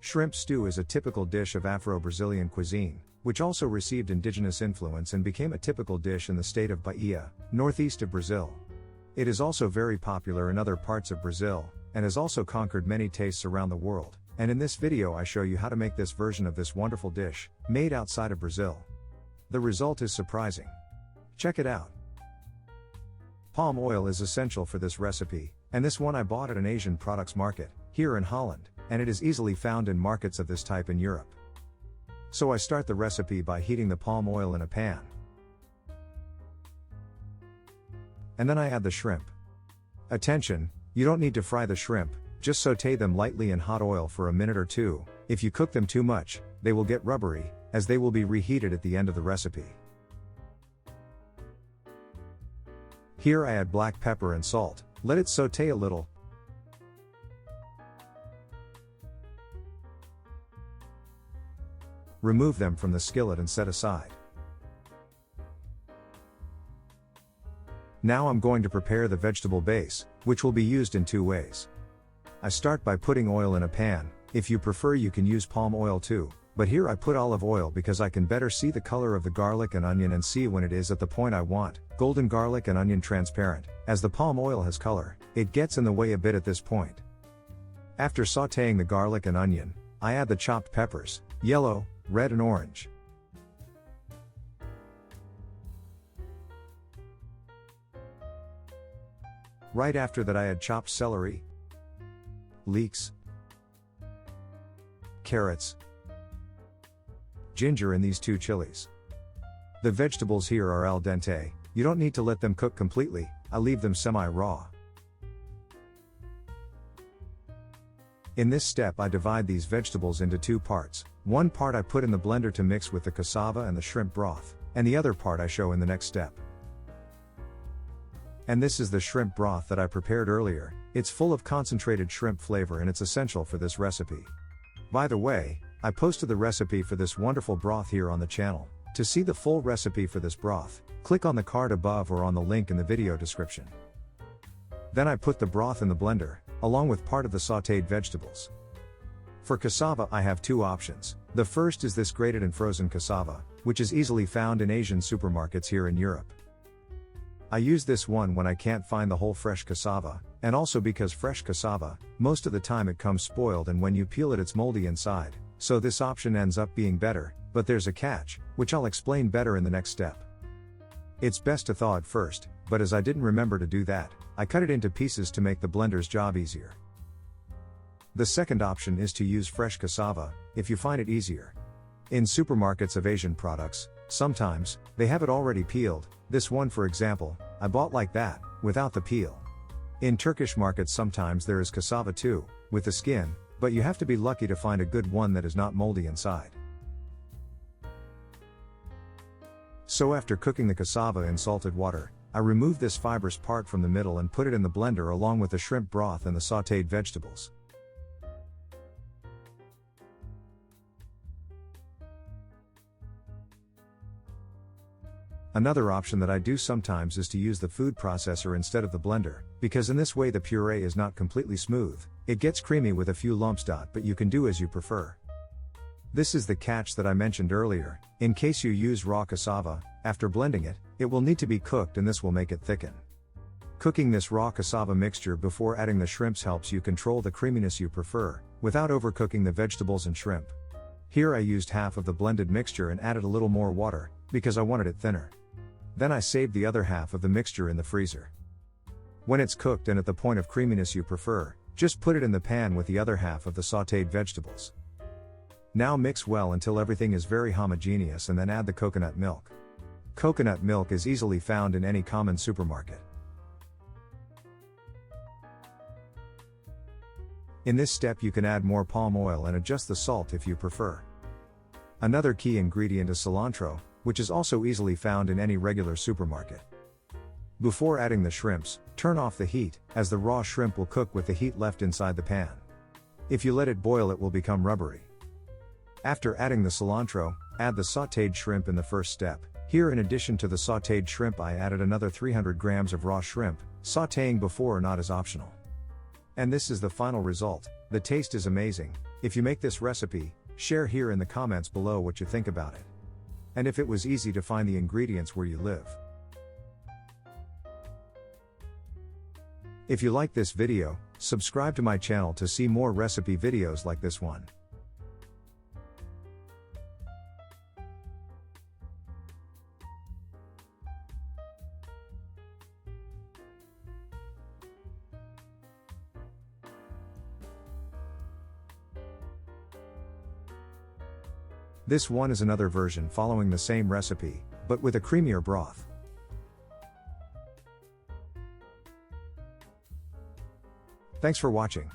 Shrimp stew is a typical dish of Afro-Brazilian cuisine, which also received indigenous influence and became a typical dish in the state of Bahia, northeast of Brazil. It is also very popular in other parts of Brazil, and has also conquered many tastes around the world, and in this video I show you how to make this version of this wonderful dish, made outside of Brazil. The result is surprising. Check it out. Palm oil is essential for this recipe, and this one I bought at an Asian products market, here in Holland, and it is easily found in markets of this type in Europe. So I start the recipe by heating the palm oil in a pan. And then I add the shrimp. Attention, you don't need to fry the shrimp, just saute them lightly in hot oil for a minute or two. If you cook them too much, they will get rubbery, as they will be reheated at the end of the recipe. Here I add black pepper and salt, let it saute a little. Remove them from the skillet and set aside. Now I'm going to prepare the vegetable base, which will be used in two ways. I start by putting oil in a pan. If you prefer you can use palm oil too, but here I put olive oil because I can better see the color of the garlic and onion and see when it is at the point I want, golden garlic and onion transparent. As the palm oil has color, it gets in the way a bit at this point. After sauteing the garlic and onion, I add the chopped peppers, yellow, red and orange. Right after that I add chopped celery, leeks, carrots, ginger and these two chilies. The vegetables here are al dente, you don't need to let them cook completely, I leave them semi-raw. In this step I divide these vegetables into two parts. One part I put in the blender to mix with the cassava and the shrimp broth, and the other part I show in the next step. And this is the shrimp broth that I prepared earlier. It's full of concentrated shrimp flavor and it's essential for this recipe. By the way, I posted the recipe for this wonderful broth here on the channel. To see the full recipe for this broth, click on the card above or on the link in the video description. Then I put the broth in the blender, along with part of the sautéed vegetables. For cassava I have two options. The first is this grated and frozen cassava, which is easily found in Asian supermarkets here in Europe. I use this one when I can't find the whole fresh cassava, and also because fresh cassava, most of the time it comes spoiled and when you peel it it's moldy inside, so this option ends up being better, but there's a catch, which I'll explain better in the next step. It's best to thaw it first, but as I didn't remember to do that, I cut it into pieces to make the blender's job easier. The second option is to use fresh cassava, if you find it easier. In supermarkets of Asian products, sometimes, they have it already peeled. This one for example, I bought like that, without the peel. In Turkish markets sometimes there is cassava too, with the skin, but you have to be lucky to find a good one that is not moldy inside. So after cooking the cassava in salted water, I remove this fibrous part from the middle and put it in the blender along with the shrimp broth and the sautéed vegetables. Another option that I do sometimes is to use the food processor instead of the blender, because in this way the puree is not completely smooth, it gets creamy with a few lumps. But you can do as you prefer. This is the catch that I mentioned earlier. In case you use raw cassava, after blending it, it will need to be cooked and this will make it thicken. Cooking this raw cassava mixture before adding the shrimps helps you control the creaminess you prefer, without overcooking the vegetables and shrimp. Here I used half of the blended mixture and added a little more water, because I wanted it thinner. Then I saved the other half of the mixture in the freezer. When it's cooked and at the point of creaminess you prefer, just put it in the pan with the other half of the sautéed vegetables. Now mix well until everything is very homogeneous and then add the coconut milk. Coconut milk is easily found in any common supermarket. In this step you can add more palm oil and adjust the salt if you prefer. Another key ingredient is cilantro, which is also easily found in any regular supermarket. Before adding the shrimps, turn off the heat, as the raw shrimp will cook with the heat left inside the pan. If you let it boil it will become rubbery. After adding the cilantro, add the sautéed shrimp in the first step. Here in addition to the sautéed shrimp I added another 300 grams of raw shrimp. Sautéing before or not is optional. And this is the final result. The taste is amazing. If you make this recipe, share here in the comments below what you think about it. And if it was easy to find the ingredients where you live. If you like this video, subscribe to my channel to see more recipe videos like this one. This one is another version following the same recipe, but with a creamier broth. Thanks for watching.